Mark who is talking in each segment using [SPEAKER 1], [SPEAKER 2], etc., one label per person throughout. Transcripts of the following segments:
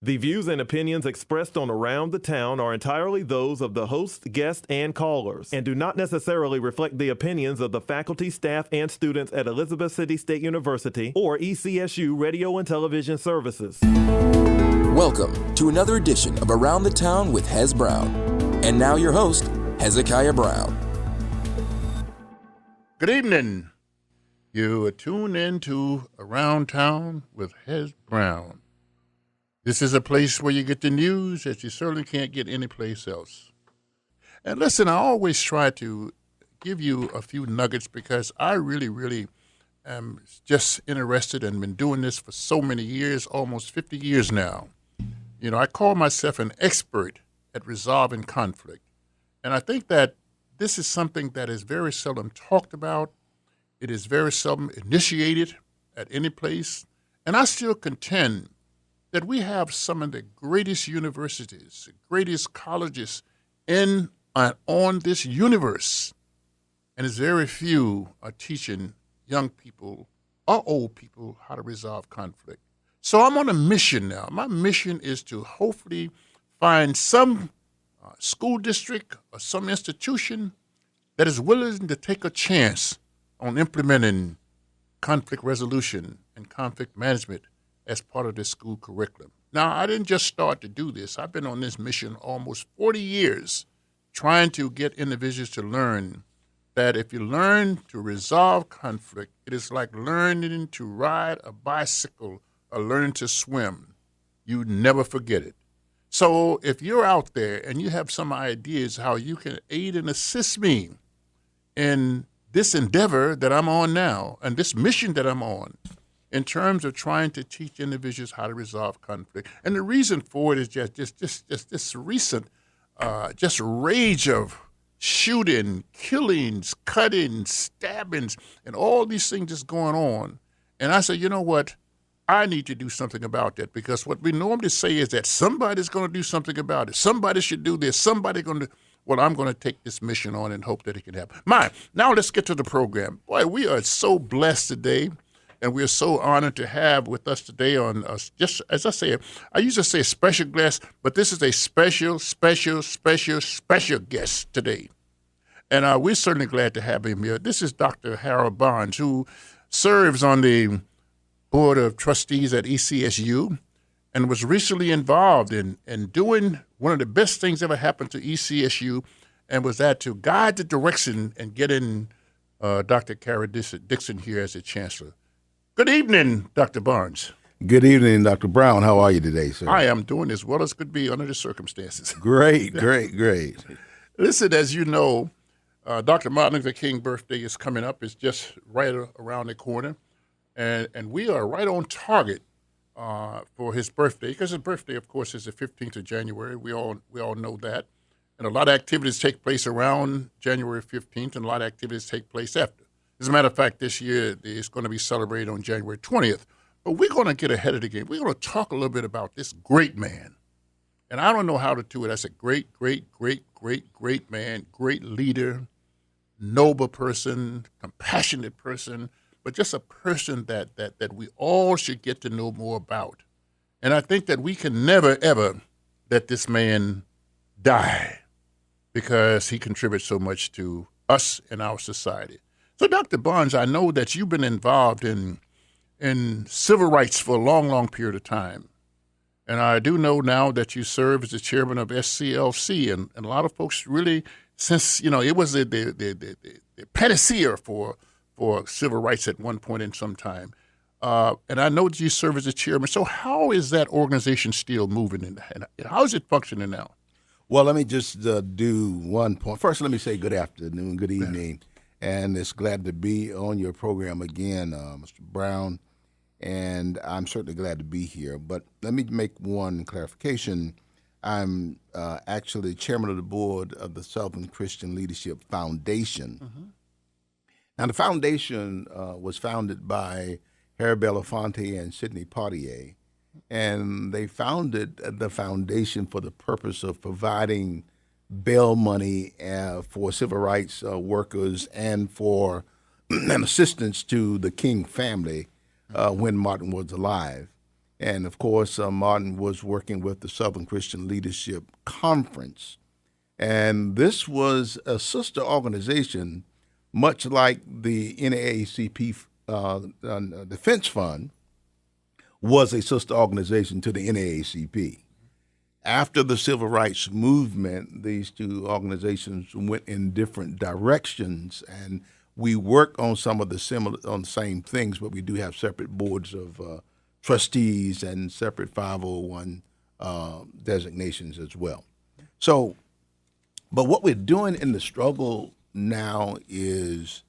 [SPEAKER 1] The views and opinions expressed on Around the Town are entirely those of the host, guests, and callers, and do not necessarily reflect the opinions of the faculty, staff, and students at Elizabeth City State University or ECSU Radio and Television Services.
[SPEAKER 2] Welcome to another edition of Around the Town with Hez Brown. And now your host, Hezekiah Brown.
[SPEAKER 3] Good evening. You are tuned in to Around Town with Hez Brown. This is a place where you get the news that you certainly can't get anyplace else. And listen, I always try to give you a few nuggets because I really am just interested and been doing this for so many years, almost 50 years now. You know, I call myself an expert at resolving conflict. And I think that this is something that is very seldom talked about. It is very seldom initiated at any place. And I still contend that we have some of the greatest universities, the greatest colleges in and on this universe. And it's very few are teaching young people or old people how to resolve conflict. So I'm on a mission now. My mission is to hopefully find some school district or some institution that is willing to take a chance on implementing conflict resolution and conflict management as part of the school curriculum. Now, I didn't just start to do this. I've been on this mission almost 40 years trying to get individuals to learn that if you learn to resolve conflict, it is like learning to ride a bicycle or learning to swim. You never forget it. So if you're out there and you have some ideas how you can aid and assist me in this endeavor that I'm on now and this mission that I'm on, in terms of trying to teach individuals how to resolve conflict. And the reason for it is just this recent just rage of shooting, killings, cuttings, stabbings, and all these things just going on. And I said, you know what? I need to do something about that because what we normally say is that somebody's going to do something about it. Somebody should do this. Somebody's going to, well, I'm going to take this mission on and hope that it can happen. Now let's get to the program. Boy, we are so blessed today. And we're so honored to have with us today on, just as I say, I usually say special guest, but this is a special guest today. And we're certainly glad to have him here. This is Dr. Harold Barnes, who serves on the Board of Trustees at ECSU and was recently involved in doing one of the best things ever happened to ECSU, and was that to guide the direction and getting Dr. Kara Dixon here as a chancellor. Good evening, Dr. Barnes.
[SPEAKER 4] Good evening, Dr. Brown. How are you today, sir?
[SPEAKER 3] I am doing as well as could be under the circumstances.
[SPEAKER 4] Great.
[SPEAKER 3] Listen, as you know, Dr. Martin Luther King birthday is coming up. It's just right around the corner. And we are right on target for his birthday, because his birthday, of course, is the 15th of January. We all know that. And a lot of activities take place around January 15th, and a lot of activities take place after. As a matter of fact, this year it's going to be celebrated on January 20th. But we're going to get ahead of the game. We're going to talk a little bit about this great man. And I don't know how to do it. That's a great man, great leader, noble person, compassionate person, but just a person that we all should get to know more about. And I think that we can never, ever let this man die because he contributes so much to us and our society. So, Dr. Barnes, I know that you've been involved in civil rights for a long period of time. And I do know now that you serve as the chairman of SCLC, and a lot of folks really, since, you know, it was the panacea for civil rights at one point in some time. And I know that you serve as the chairman. So how is that organization still moving, and how is it functioning now?
[SPEAKER 4] Well, let me just do one point. First, let me say good afternoon, good evening. Yeah. And it's glad to be on your program again, Mr. Brown, and I'm certainly glad to be here. But let me make one clarification. I'm actually chairman of the board of the Southern Christian Leadership Foundation. Mm-hmm. Now, the foundation was founded by Harry Belafonte and Sidney Poitier, and they founded the foundation for the purpose of providing bail money for civil rights workers and for an assistance to the King family when Martin was alive. And of course, Martin was working with the Southern Christian Leadership Conference. And this was a sister organization, much like the NAACP Defense Fund was a sister organization to the NAACP. After the Civil Rights Movement, these two organizations went in different directions, and we work on some of the same things, but we do have separate boards of trustees and separate 501 designations as well. So, but what we're doing in the struggle now is,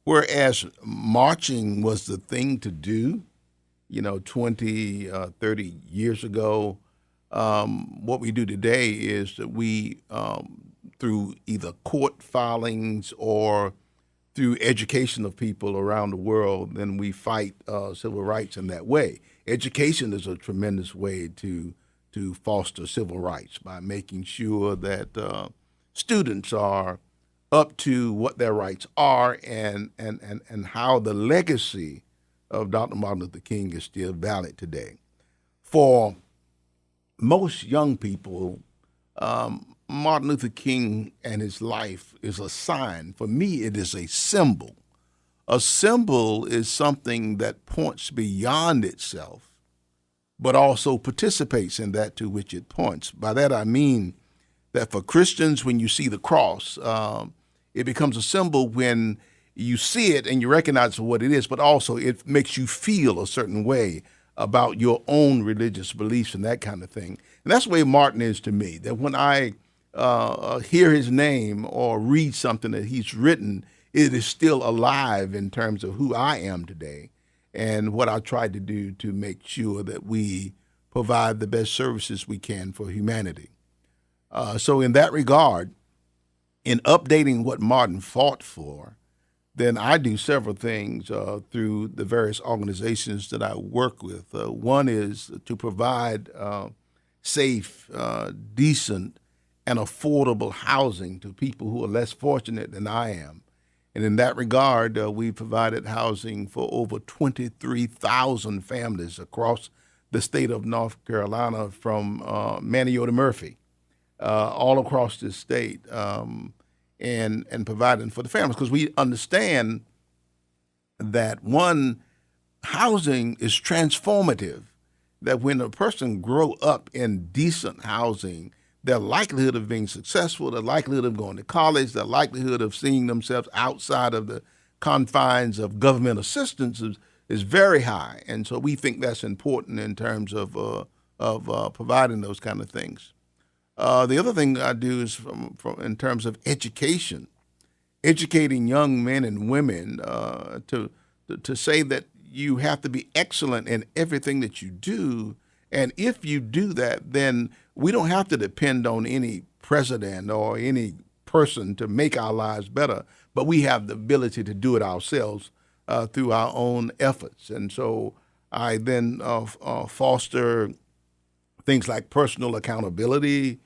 [SPEAKER 4] whereas marching was the thing to do, 20, 30 years ago, what we do today is that we, through either court filings or through education of people around the world, then we fight civil rights in that way. Education is a tremendous way to foster civil rights by making sure that students are up to what their rights are and how the legacy of Dr. Martin Luther King is still valid today. For most young people, Martin Luther King and his life is a sign. For me, it is a symbol. A symbol is something that points beyond itself, but also participates in that to which it points. By that I mean that for Christians, when you see the cross, it becomes a symbol when you see it and you recognize what it is, but also it makes you feel a certain way about your own religious beliefs and that kind of thing. And that's the way Martin is to me, that when I hear his name or read something that he's written, it is still alive in terms of who I am today and what I try to do to make sure that we provide the best services we can for humanity. So in that regard, in updating what Martin fought for, then I do several things through the various organizations that I work with. One is to provide safe, decent, and affordable housing to people who are less fortunate than I am. And in that regard, we provided housing for over 23,000 families across the state of North Carolina, from Manio to Murphy, all across this state, and providing for the families. Because we understand that, one, housing is transformative, that when a person grow up in decent housing, their likelihood of being successful, their likelihood of going to college, their likelihood of seeing themselves outside of the confines of government assistance is very high. And so we think that's important in terms of providing those kind of things. The other thing I do is in terms of education, educating young men and women to say that you have to be excellent in everything that you do. And if you do that, then we don't have to depend on any president or any person to make our lives better, but we have the ability to do it ourselves through our own efforts. And so I then foster things like personal accountability,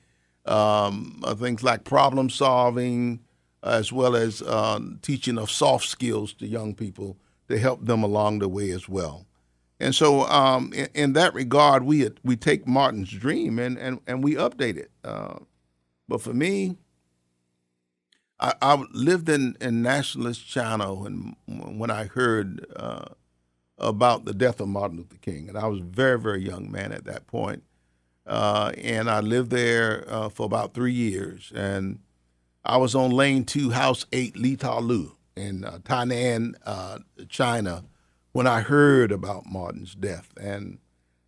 [SPEAKER 4] things like problem solving, as well as teaching of soft skills to young people to help them along the way as well. And so in that regard, we take Martin's dream and we update it. But for me, I lived in nationalist China when I heard about the death of Martin Luther King. And I was a very, very young man at that point. And I lived there for about 3 years. And I was on Lane 2, House 8, Li Ta Lu in Tainan, China, when I heard about Martin's death. And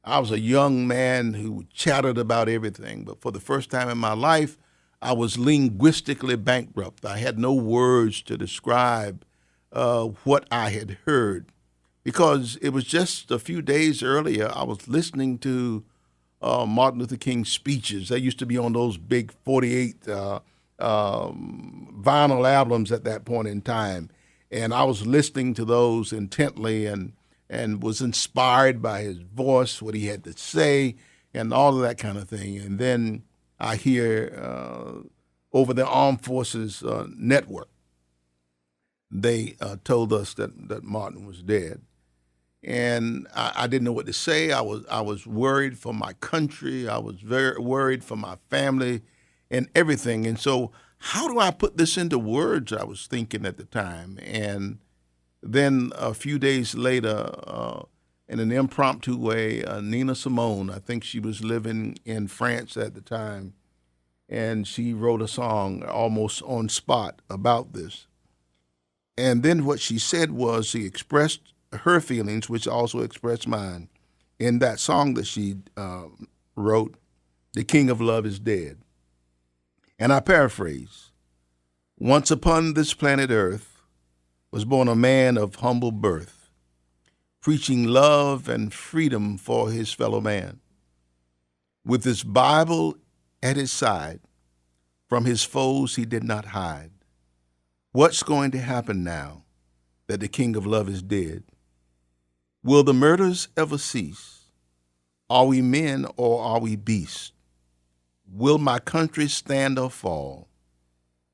[SPEAKER 4] I was a young man who chattered about everything. But for the first time in my life, I was linguistically bankrupt. I had no words to describe what I had heard, because it was just a few days earlier I was listening to Martin Luther King's speeches. They used to be on those big 48 vinyl albums at that point in time. And I was listening to those intently and was inspired by his voice, what he had to say, and all of that kind of thing. And then I hear over the Armed Forces Network, they told us that Martin was dead. And I didn't know what to say. I was worried for my country. I was very worried for my family and everything. And so how do I put this into words, I was thinking at the time. And then a few days later, in an impromptu way, Nina Simone, I think she was living in France at the time, and she wrote a song almost on spot about this. And then what she said was she expressed her feelings, which also expressed mine, in that song that she wrote, "The King of Love is Dead." And I paraphrase, "Once upon this planet Earth was born a man of humble birth, preaching love and freedom for his fellow man. With his Bible at his side, from his foes he did not hide. What's going to happen now that the King of Love is dead? Will the murders ever cease? Are we men or are we beasts? Will my country stand or fall?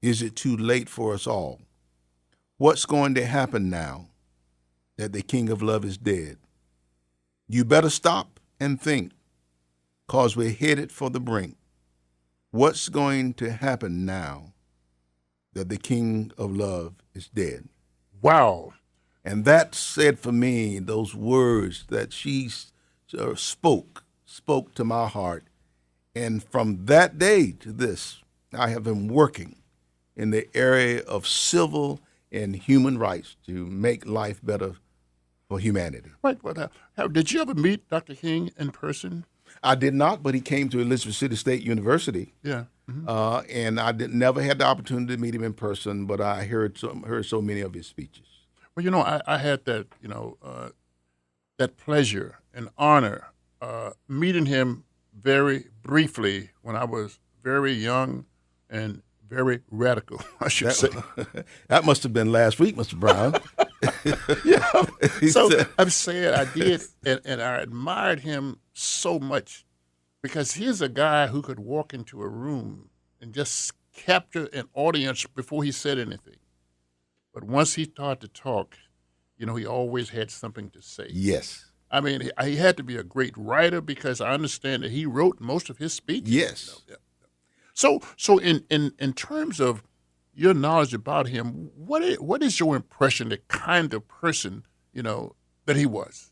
[SPEAKER 4] Is it too late for us all? What's going to happen now that the King of Love is dead? You better stop and think, 'cause we're headed for the brink. What's going to happen now that the King of Love is dead?"
[SPEAKER 3] Wow.
[SPEAKER 4] And that said for me, those words that she spoke to my heart. And from that day to this, I have been working in the area of civil and human rights to make life better for humanity.
[SPEAKER 3] Right. Did you ever meet Dr. King in person?
[SPEAKER 4] I did not, but he came to Elizabeth City State University.
[SPEAKER 3] Yeah. Mm-hmm.
[SPEAKER 4] And I never had the opportunity to meet him in person, but I heard so many of his speeches.
[SPEAKER 3] Well, I had that, that pleasure and honor meeting him very briefly when I was very young and very radical, I should say.
[SPEAKER 4] That must have been last week, Mr. Brown.
[SPEAKER 3] Yeah. So I'm saying I did, and I admired him so much because he's a guy who could walk into a room and just capture an audience before he said anything. But once he started to talk, he always had something to say.
[SPEAKER 4] Yes.
[SPEAKER 3] I mean, he had to be a great writer because I understand that he wrote most of his speeches.
[SPEAKER 4] Yes.
[SPEAKER 3] Yeah. So in terms of your knowledge about him, what is your impression, the kind of person, that he was?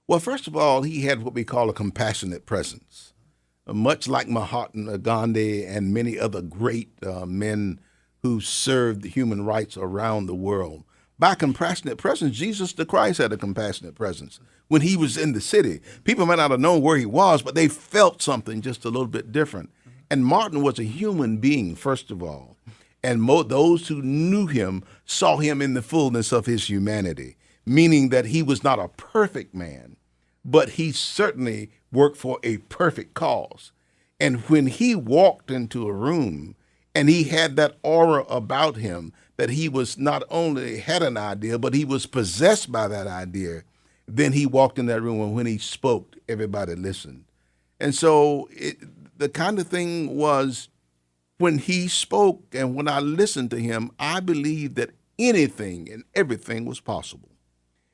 [SPEAKER 4] Well, first of all, he had what we call a compassionate presence, much like Mahatma Gandhi and many other great men who served human rights around the world. By compassionate presence, Jesus the Christ had a compassionate presence. When he was in the city, people might not have known where he was, but they felt something just a little bit different. And Martin was a human being, first of all. And those who knew him saw him in the fullness of his humanity, meaning that he was not a perfect man, but he certainly worked for a perfect cause. And when he walked into a room and he had that aura about him, that he was not only had an idea, but he was possessed by that idea, then he walked in that room, and when he spoke, everybody listened. And so the kind of thing was, when he spoke and when I listened to him, I believed that anything and everything was possible.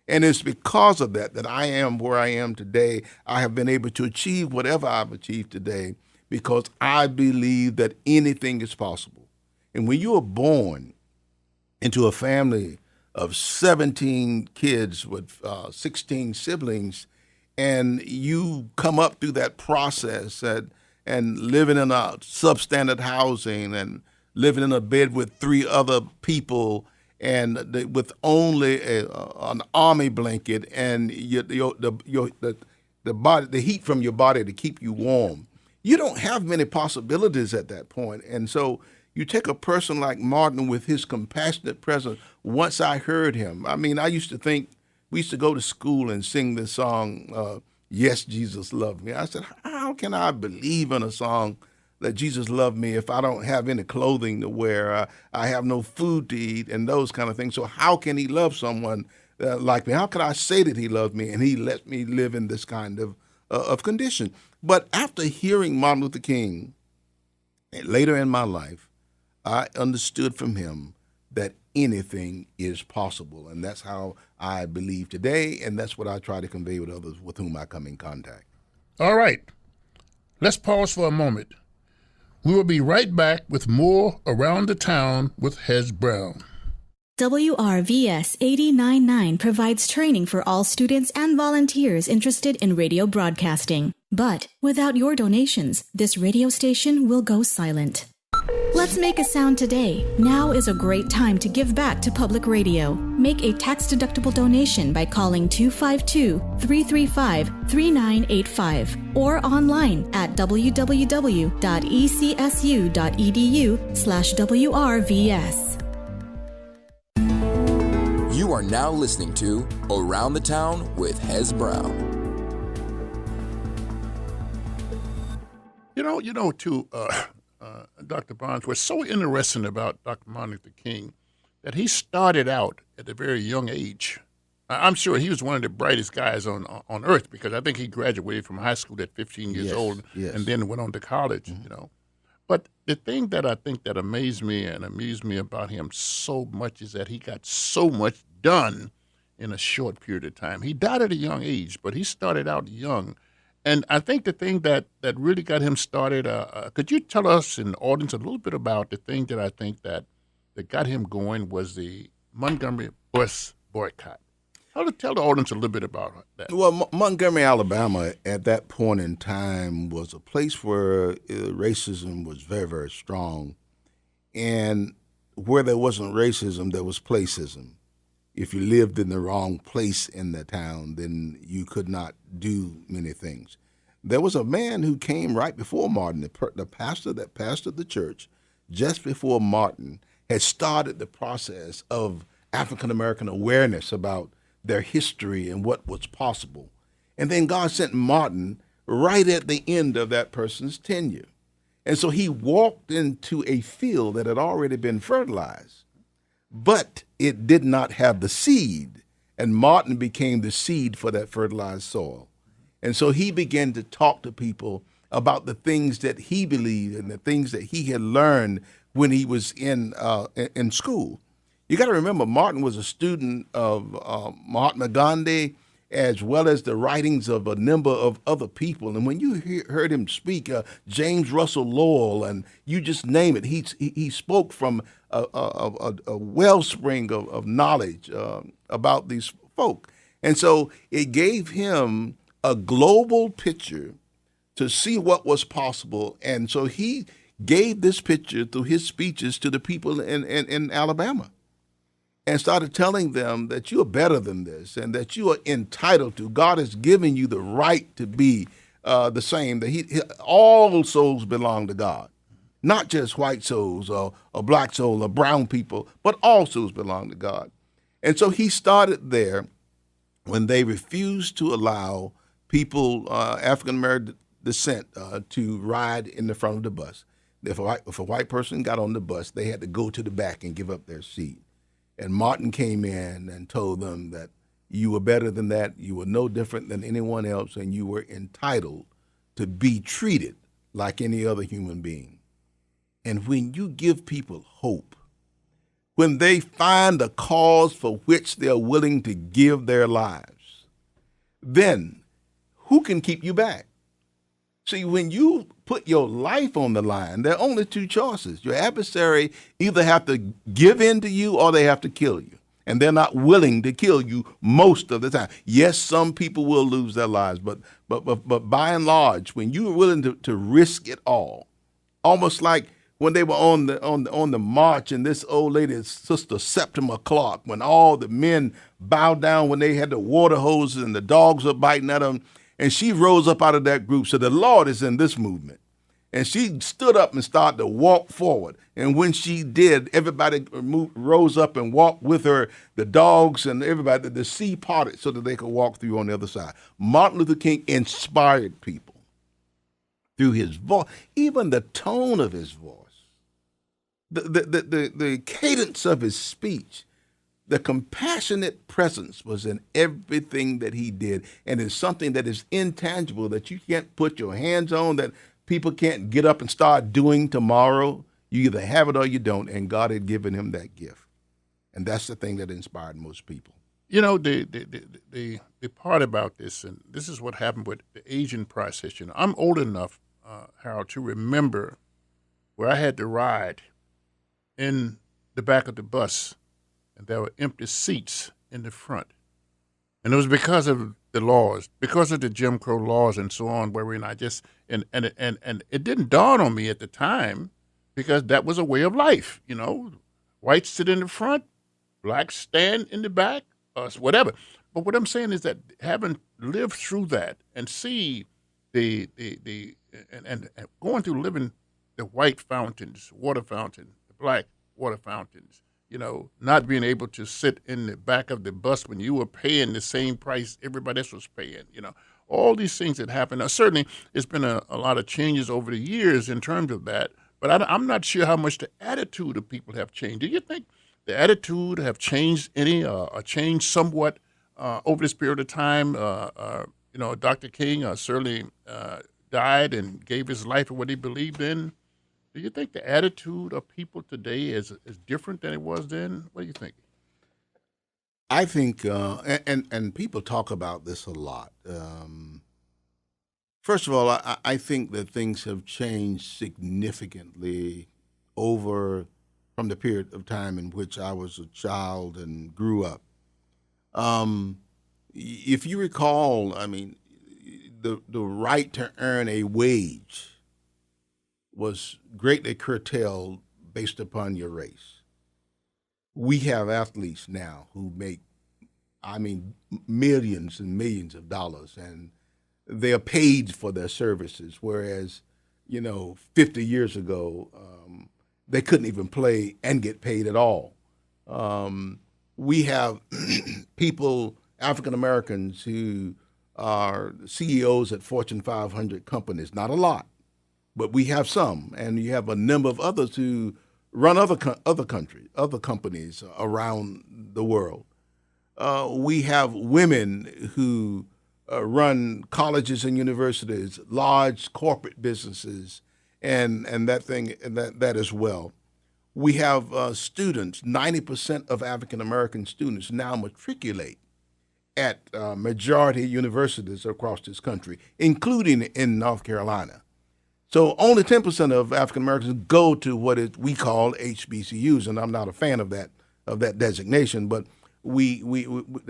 [SPEAKER 4] And it's because of that I am where I am today. I have been able to achieve whatever I've achieved today because I believe that anything is possible. And when you are born into a family of 17 kids with 16 siblings, and you come up through that process and living in a substandard housing and living in a bed with 3 other people and with only an army blanket and the heat from your body to keep you warm. You don't have many possibilities at that point. And so you take a person like Martin with his compassionate presence. Once I heard him, I used to think, we used to go to school and sing this song, Yes, Jesus Loved Me. I said, how can I believe in a song that Jesus loved me if I don't have any clothing to wear, I have no food to eat, and those kind of things? So how can he love someone like me? How can I say that he loved me and he let me live in this kind of condition? But after hearing Martin Luther King later in my life, I understood from him that anything is possible. And that's how I believe today, and that's what I try to convey with others with whom I come in contact.
[SPEAKER 3] All right. Let's pause for a moment. We will be right back with more Around the Town with Hez Brown.
[SPEAKER 5] WRVS 89.9 provides training for all students and volunteers interested in radio broadcasting. But without your donations, this radio station will go silent. Let's make a sound today. Now is a great time to give back to public radio. Make a tax-deductible donation by calling 252-335-3985 or online at www.ecsu.edu/WRVS.
[SPEAKER 2] You are now listening to Around the Town with Hez Brown.
[SPEAKER 3] Dr. Barnes, what's so interesting about Dr. Martin Luther King that he started out at a very young age. I'm sure he was one of the brightest guys on earth, because I think he graduated from high school at 15 years old and then went on to college, But the thing that I think that amazed me and amused me about him so much is that he got so much done in a short period of time. He died at a young age, but he started out young. And I think the thing that really got him started, could you tell us in the audience a little bit about the thing that I think that got him going was the Montgomery bus boycott? Tell the audience a little bit about that.
[SPEAKER 4] Well, Montgomery, Alabama, at that point in time was a place where racism was very, very strong. And where there wasn't racism, there was placism. If you lived in the wrong place in the town, then you could not do many things. There was a man who came right before Martin, the pastor that pastored the church, just before Martin, had started the process of African-American awareness about their history and what was possible. And then God sent Martin right at the end of that person's tenure. And so he walked into a field that had already been fertilized, but it did not have the seed. And Martin became the seed for that fertilized soil. And so he began to talk to people about the things that he believed and the things that he had learned when he was in school. You got to remember, Martin was a student of Mahatma Gandhi, as well as the writings of a number of other people. And when you heard him speak, James Russell Lowell, and you just name it, he spoke from a wellspring of knowledge about these folk. And so it gave him a global picture to see what was possible. And so he gave this picture through his speeches to the people in Alabama, and started telling them that you are better than this and that you are entitled to. God has given you the right to be the same, that all souls belong to God, not just white souls or black souls or brown people, but all souls belong to God. And so he started there when they refused to allow people, African-American descent, to ride in the front of the bus. If a white person got on the bus, they had to go to the back and give up their seat. And Martin came in and told them that you were better than that, you were no different than anyone else, and you were entitled to be treated like any other human being. And when you give people hope, when they find a cause for which they're willing to give their lives, then who can keep you back? See, when you put your life on the line, there are only two choices. Your adversary either have to give in to you or they have to kill you. And they're not willing to kill you most of the time. Yes, some people will lose their lives, but by and large, when you're willing to risk it all, almost like when they were on the march, and this old lady, Sister Septima Clark, when all the men bowed down when they had the water hoses and the dogs were biting at them, and she rose up out of that group. So the Lord is in this movement. And she stood up and started to walk forward. And when she did, everybody rose up and walked with her, the dogs and everybody. The sea parted so that they could walk through on the other side. Martin Luther King inspired people through his voice, even the tone of his voice, the cadence of his speech. The compassionate presence was in everything that he did, and it's something that is intangible that you can't put your hands on, that people can't get up and start doing tomorrow. You either have it or you don't, and God had given him that gift. And that's the thing that inspired most people.
[SPEAKER 3] You know, the part about this, and this is what happened with the aging process. You know, I'm old enough, Harold, to remember where I had to ride in the back of the bus, and there were empty seats in the front. And it was because of the laws, because of the Jim Crow laws and so on, wherein I just, and it didn't dawn on me at the time, because that was a way of life, you know. Whites sit in the front, blacks stand in the back, whatever. But what I'm saying is that having lived through that and see and going through living the white fountains, water fountain, the black water fountains, you know, not being able to sit in the back of the bus when you were paying the same price everybody else was paying, you know, all these things that happen. Now, certainly, it's been a lot of changes over the years in terms of that, but I'm not sure how much the attitude of people have changed. Do you think the attitude have changed any, or changed somewhat over this period of time? You know, Dr. King certainly died and gave his life for what he believed in. Do you think the attitude of people today is different than it was then? What do you think?
[SPEAKER 4] I think, and people talk about this a lot. First of all, I think that things have changed significantly from the period of time in which I was a child and grew up. If you recall, I mean, the right to earn a wage was greatly curtailed based upon your race. We have athletes now who make, I mean, millions and millions of dollars, and they are paid for their services, whereas, you know, 50 years ago, they couldn't even play and get paid at all. We have people, African Americans, who are CEOs at Fortune 500 companies, not a lot, but we have some, and you have a number of others who run other companies around the world. We have women who run colleges and universities, large corporate businesses, and that as well. We have students. 90% of African American students now matriculate at majority universities across this country, including in North Carolina. So only 10% of African Americans go to what we call HBCUs, and I'm not a fan of that designation, but we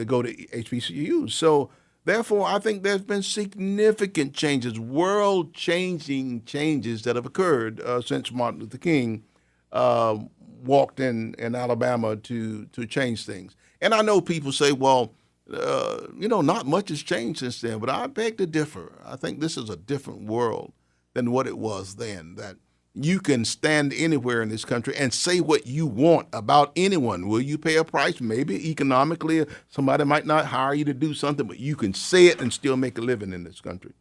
[SPEAKER 4] go to HBCUs. So therefore, I think there's been significant changes, world-changing changes that have occurred since Martin Luther King walked in Alabama to change things. And I know people say, well, not much has changed since then, but I beg to differ. I think this is a different world than what it was then, that you can stand anywhere in this country and say what you want about anyone. Will you pay a price? Maybe economically, somebody might not hire you to do something, but you can say it and still make a living in this country.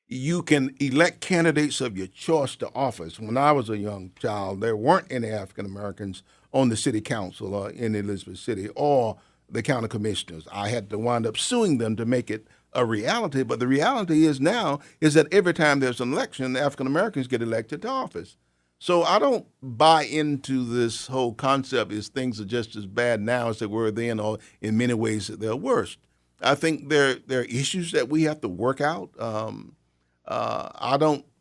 [SPEAKER 4] You can elect candidates of your choice to office. When I was a young child, there weren't any African Americans on the city council in Elizabeth City or the county commissioners. I had to wind up suing them to make it a reality, but the reality is now is that every time there's an election, African Americans get elected to office. So I don't buy into this whole concept is things are just as bad now as they were then, or in many ways they're worse. I think there are issues that we have to work out. I'm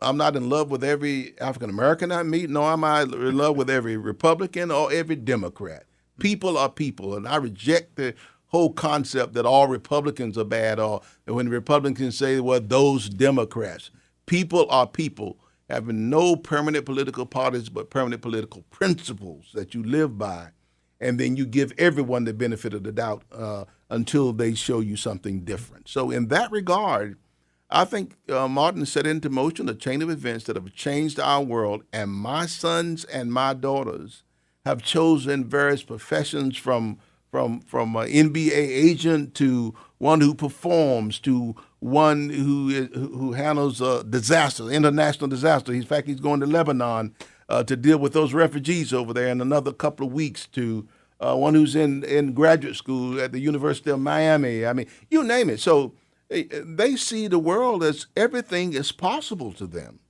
[SPEAKER 4] not in love with every African American I meet, nor am I in love with every Republican or every Democrat. People are people, and I reject the whole concept that all Republicans are bad, or when Republicans say, well, those Democrats. People are people, having no permanent political parties but permanent political principles that you live by, and then you give everyone the benefit of the doubt until they show you something different. So in that regard, I think Martin set into motion a chain of events that have changed our world, and my sons and my daughters have chosen various professions from an NBA agent to one who performs to one who handles disasters, international disasters. In fact, he's going to Lebanon to deal with those refugees over there in another couple of weeks, to one who's in graduate school at the University of Miami. I mean, you name it. So they see the world as everything is possible to them.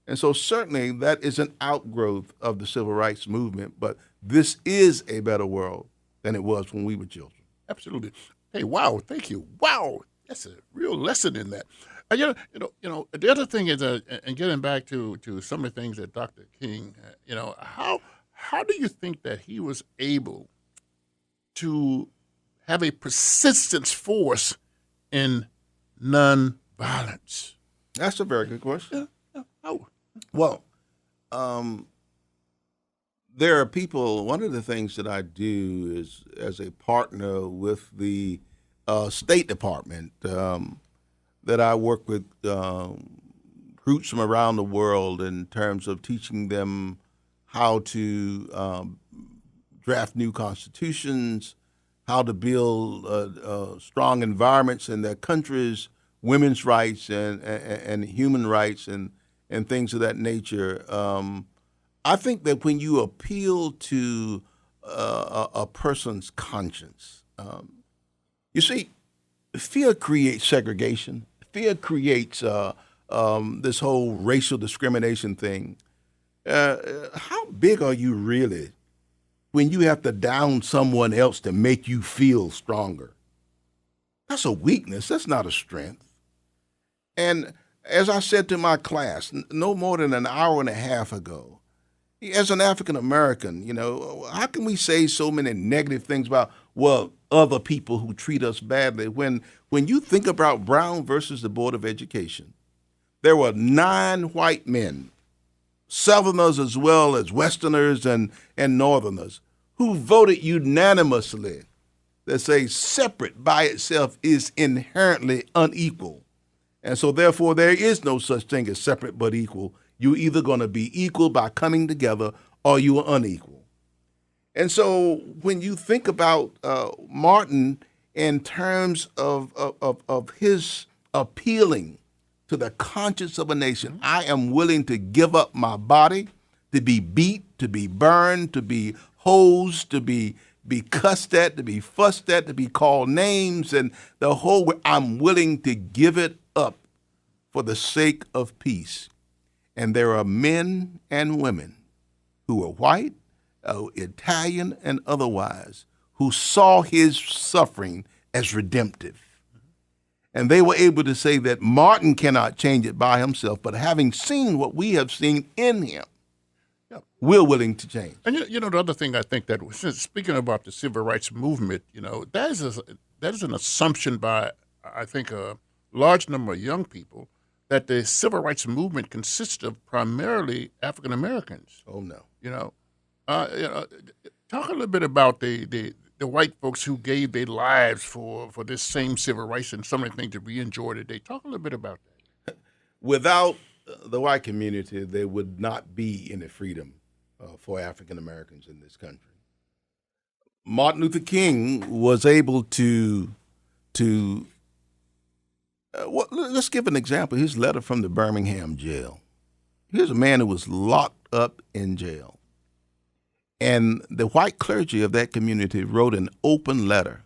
[SPEAKER 4] And so certainly that is an outgrowth of the civil rights movement, but this is a better world than it was when we were children.
[SPEAKER 3] Absolutely. Hey, wow, thank you. Wow, that's a real lesson in that. You know. The other thing is, and getting back to some of the things that Dr. King, how do you think that he was able to have a persistence force in nonviolence?
[SPEAKER 4] That's a very good question.
[SPEAKER 3] Yeah. Oh.
[SPEAKER 4] Well, there are people, one of the things that I do is as a partner with the State Department, that I work with groups from around the world in terms of teaching them how to draft new constitutions, how to build strong environments in their countries, women's rights and human rights and things of that nature. I think that when you appeal to a person's conscience, you see, fear creates segregation. Fear creates this whole racial discrimination thing. How big are you really when you have to down someone else to make you feel stronger? That's a weakness. That's not a strength. And as I said to my class no more than an hour and a half ago, as an African American, how can we say so many negative things about, other people who treat us badly? When you think about Brown versus the Board of Education, there were 9 white men, Southerners as well as Westerners and Northerners, who voted unanimously that say separate by itself is inherently unequal. And so therefore there is no such thing as separate but equal. You're either going to be equal by coming together or you are unequal. And so when you think about Martin in terms of his appealing to the conscience of a nation, I am willing to give up my body to be beat, to be burned, to be hosed, to be cussed at, to be fussed at, to be called names, and the whole, I'm willing to give it up for the sake of peace. And there are men and women who are white, Italian, and otherwise, who saw his suffering as redemptive. And they were able to say that Martin cannot change it by himself, but having seen what we have seen in him, we're willing to change.
[SPEAKER 3] And the other thing I think that, since speaking about the civil rights movement, that is an assumption by, I think, a large number of young people, that the civil rights movement consists of primarily African Americans.
[SPEAKER 4] Oh no.
[SPEAKER 3] Talk a little bit about the white folks who gave their lives for this same civil rights and some of the things that we enjoy today. Talk a little bit about that.
[SPEAKER 4] Without the white community, there would not be any freedom for African Americans in this country. Martin Luther King was able to let's give an example. His letter from the Birmingham jail. Here's a man who was locked up in jail. And the white clergy of that community wrote an open letter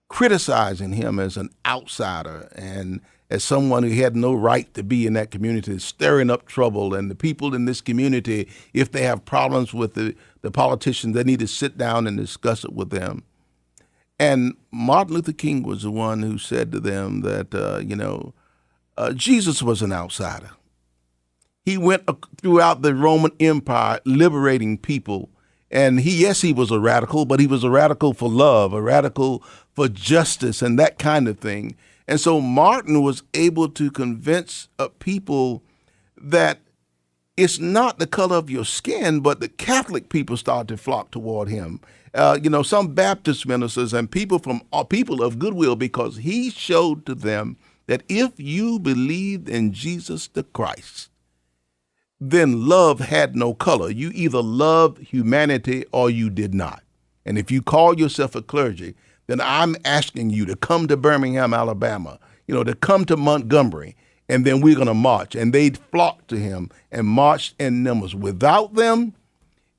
[SPEAKER 4] criticizing him as an outsider and as someone who had no right to be in that community, stirring up trouble. And the people in this community, if they have problems with the politicians, they need to sit down and discuss it with them. And Martin Luther King was the one who said to them that, Jesus was an outsider. He went throughout the Roman Empire liberating people. And he was a radical, but he was a radical for love, a radical for justice and that kind of thing. And so Martin was able to convince people that it's not the color of your skin, but the Catholic people started to flock toward him. Some Baptist ministers and people of goodwill, because he showed to them that if you believed in Jesus the Christ, then love had no color. You either loved humanity or you did not. And if you call yourself a clergy, then I'm asking you to come to Birmingham, Alabama, to come to Montgomery, and then we're going to march. And they'd flock to him and marched in numbers. Without them,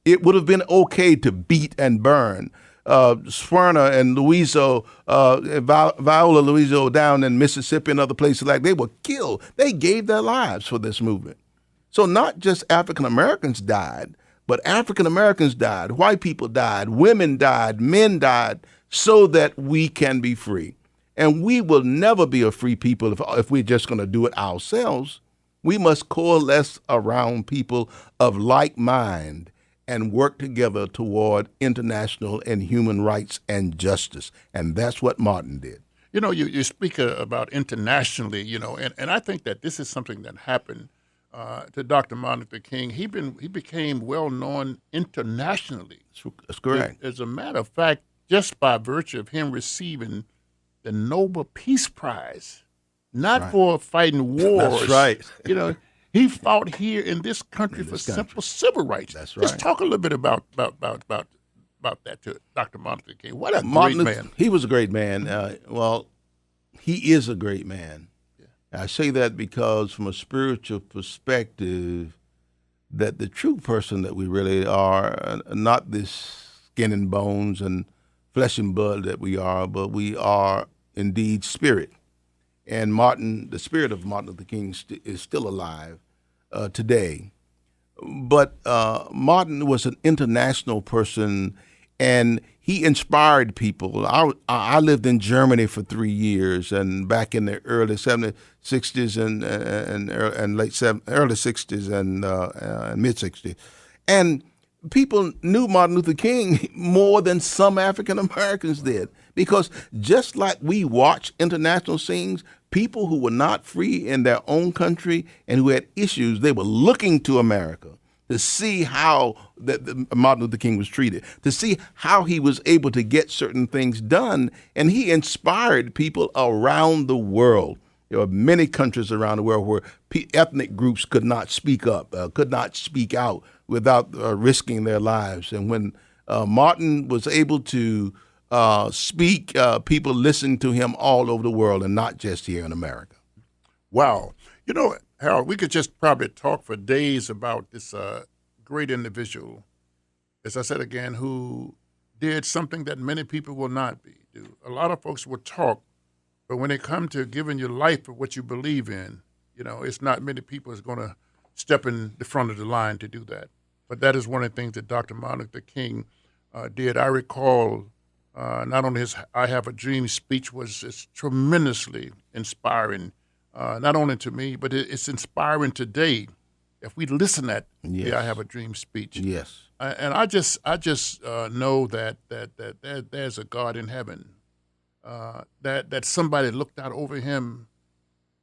[SPEAKER 4] it would have been okay to beat and burn. Swerna and Viola Louiso down in Mississippi and other places, they were killed. They gave their lives for this movement. So not just African Americans died, but African Americans died, white people died, women died, men died, so that we can be free. And we will never be a free people if we're just going to do it ourselves. We must coalesce around people of like mind and work together toward international and human rights and justice. And that's what Martin did.
[SPEAKER 3] You know, you speak about internationally, you know, and I think that this is something that happened to Dr. Martin Luther King. He became well known internationally.
[SPEAKER 4] That's correct.
[SPEAKER 3] As a matter of fact, just by virtue of him receiving the Nobel Peace Prize, not for fighting wars.
[SPEAKER 4] That's right.
[SPEAKER 3] You know, he fought here in this country for simple civil rights.
[SPEAKER 4] That's right.
[SPEAKER 3] Let's talk a little bit about that to Dr. Martin Luther King. What a great man.
[SPEAKER 4] He was a great man. Well, he is a great man. I say that because from a spiritual perspective, that the true person that we really are, not this skin and bones and flesh and blood that we are, but we are indeed spirit. And the spirit of Martin Luther King is still alive today. But Martin was an international person, and he inspired people. I lived in Germany for 3 years, and back in the early 60s and early 60s and mid 60s, and people knew Martin Luther King more than some African Americans did, because just like we watch international scenes, people who were not free in their own country and who had issues, they were looking to America to see how Martin Luther King was treated, to see how he was able to get certain things done. And he inspired people around the world. There are many countries around the world where ethnic groups could not speak up, could not speak out without risking their lives. And when Martin was able to speak, people listened to him all over the world and not just here in America.
[SPEAKER 3] Wow. You know, Harold, we could just probably talk for days about this great individual, as I said again, who did something that many people will not do. A lot of folks will talk, but when it comes to giving your life for what you believe in, you know, it's not many people is going to step in the front of the line to do that. But that is one of the things that Dr. Martin Luther King did. I recall not only his I Have a Dream speech was tremendously inspiring, not only to me, but it's inspiring today. If we listen at the I Have a Dream speech,
[SPEAKER 4] yes,
[SPEAKER 3] and I just know that there's a God in heaven, that somebody looked out over him,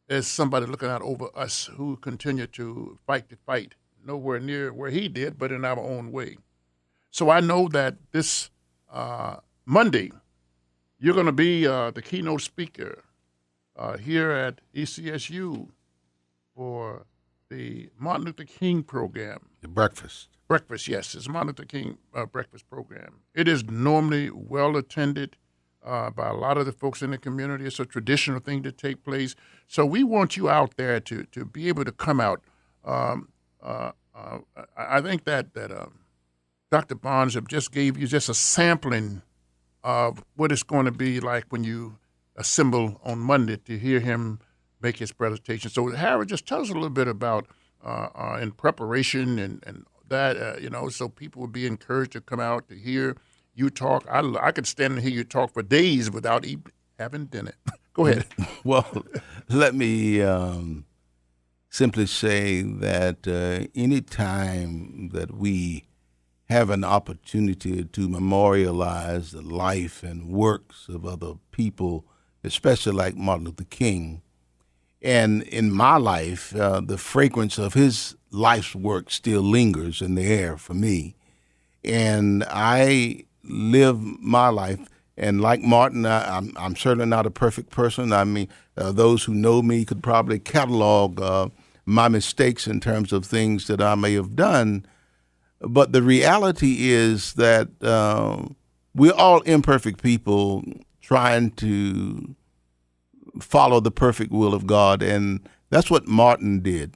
[SPEAKER 3] as somebody looking out over us who continue to fight the fight, nowhere near where he did, but in our own way. So I know that this Monday, you're going to be the keynote speaker here at ECSU for the Martin Luther King program.
[SPEAKER 4] The breakfast.
[SPEAKER 3] Breakfast, yes. It's Martin Luther King breakfast program. It is normally well attended by a lot of the folks in the community. It's a traditional thing to take place. So we want you out there to be able to come out. I think that Dr. Barnes just gave you just a sampling of what it's going to be like when you assemble on Monday to hear him make his presentation. So, Harold, just tell us a little bit about in preparation and that, so people would be encouraged to come out to hear you talk. I could stand and hear you talk for days without even having dinner. Go ahead.
[SPEAKER 4] Well, let me simply say that any time that we have an opportunity to memorialize the life and works of other people, especially like Martin Luther King, and in my life, the fragrance of his life's work still lingers in the air for me. And I live my life, and like Martin, I'm certainly not a perfect person. I mean, those who know me could probably catalog my mistakes in terms of things that I may have done. But the reality is that we're all imperfect people trying to follow the perfect will of God, and that's what Martin did.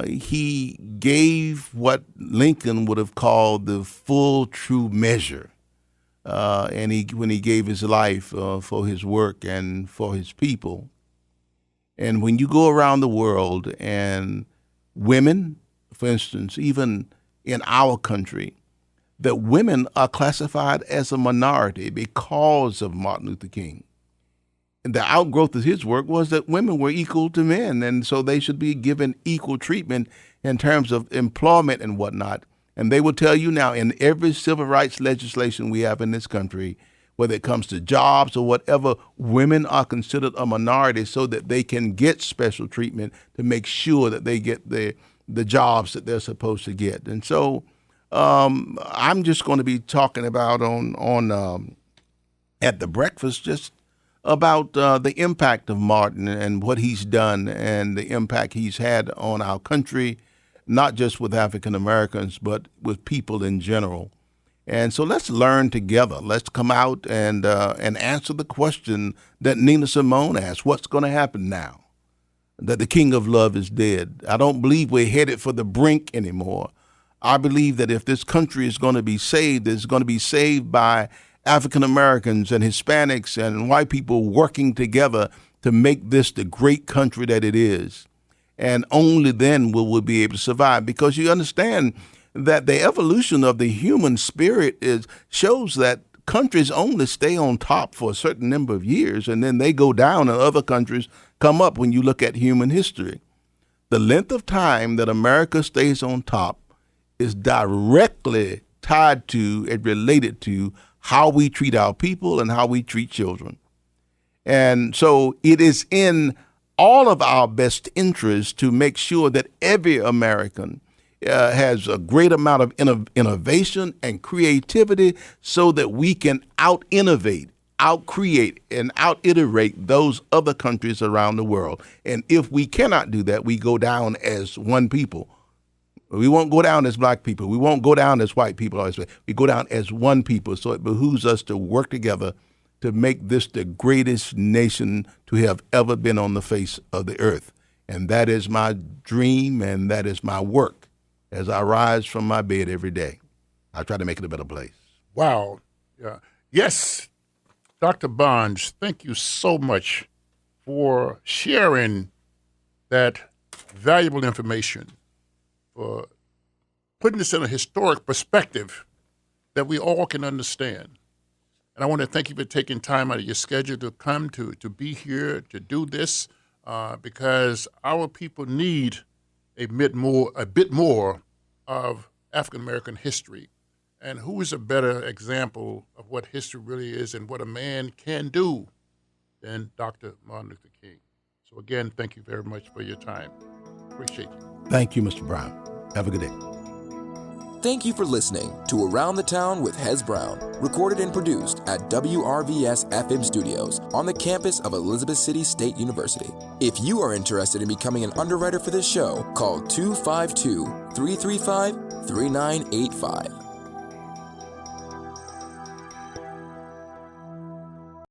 [SPEAKER 4] He gave what Lincoln would have called the full, true measure, and when he gave his life for his work and for his people. And when you go around the world and women, for instance, even in our country, that women are classified as a minority because of Martin Luther King. And the outgrowth of his work was that women were equal to men, and so they should be given equal treatment in terms of employment and whatnot. And they will tell you now, in every civil rights legislation we have in this country, whether it comes to jobs or whatever, women are considered a minority so that they can get special treatment to make sure that they get the jobs that they're supposed to get. And so I'm just going to be talking about on at the breakfast just about the impact of Martin and what he's done and the impact he's had on our country, not just with African Americans, but with people in general. And so let's learn together. Let's come out and answer the question that Nina Simone asked: what's going to happen now that the King of Love is dead? I don't believe we're headed for the brink anymore. I believe that if this country is going to be saved, it's going to be saved by African Americans and Hispanics and white people working together to make this the great country that it is. And only then will we be able to survive, because you understand that the evolution of the human spirit shows that countries only stay on top for a certain number of years, and then they go down and other countries come up when you look at human history. The length of time that America stays on top is directly tied to and related to how we treat our people and how we treat children. And so it is in all of our best interests to make sure that every American has a great amount of innovation and creativity so that we can out-innovate, out-create, and out-iterate those other countries around the world. And if we cannot do that, we go down as one people. We won't go down as black people. We won't go down as white people. We go down as one people. So it behooves us to work together to make this the greatest nation to have ever been on the face of the earth. And that is my dream, and that is my work as I rise from my bed every day. I try to make it a better place.
[SPEAKER 3] Wow. Yeah. Yes, Dr. Bonds, thank you so much for sharing that valuable information, for putting this in a historic perspective that we all can understand. And I want to thank you for taking time out of your schedule to come to be here to do this, because our people need a bit more of African American history. And who is a better example of what history really is and what a man can do than Dr. Martin Luther King? So again, thank you very much for your time. Appreciate you.
[SPEAKER 4] Thank you, Mr. Brown. Have a good day.
[SPEAKER 2] Thank you for listening to Around the Town with Hez Brown, recorded and produced at WRVS-FM Studios on the campus of Elizabeth City State University. If you are interested in becoming an underwriter for this show, call 252-335-3985.